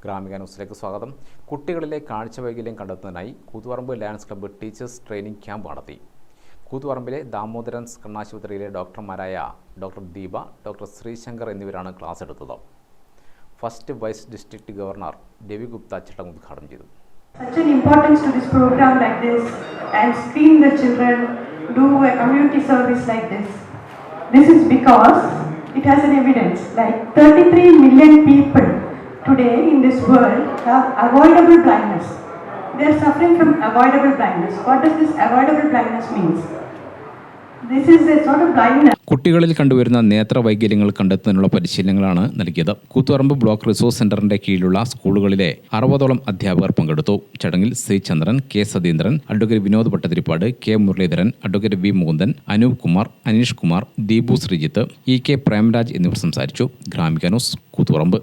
ഗ്രാമിക ന്യൂസിലേക്ക് സ്വാഗതം. കുട്ടികളിലെ കാഴ്ചവൈകല്യം കണ്ടെത്തുന്നതിനായി Koothuparamba lions club teachers training camp നടത്തി. കൂത്തുപറമ്പിലെ ദാമോദരൻ കണ്ണാശുപത്രിയിലെ ഡോക്ടർമാരായ ഡോക്ടർ ദീപ, ഡോക്ടർ ശ്രീശങ്കർ എന്നിവരാണ് ക്ലാസ് എടുത്തത്. First vice district governor Ravi Gupta ചടങ്ങ് ഉദ്ഘാടനം ചെയ്തു. Such an importance to this program like this and screen the children, do a community service like this. This is because it has an evidence like 33 million people today in this world have avoidable blindness. They are suffering from avoidable blindness. What does this avoidable blindness means? This is a sort of blindness. കുട്ടികളിൽ കണ്ടുവരുന്ന നേത്രവൈകല്യങ്ങൾ കണ്ടെത്തുന്നതിനുള്ള പരിശീലനങ്ങളാണ് നൽകിയത്. Koothuparamba block resource സെന്ററിന്റെ കീഴിലുള്ള സ്കൂളുകളിലെ 60ഓളം അധ്യാപകർ പങ്കെടുത്തു. ചടങ്ങിൽ C Chandran, K Satheendran, advocate Vinod Bhattathiripad, K Muraleedharan, advocate V Mukundan, Anoop Kumar, Aneesh Kumar, Deepu Sreejith, E K Premraj എന്നിവർ സംസാരിച്ചു. ഗ്രാമിക ന്യൂസ്, കൂത്തുപറമ്പ്.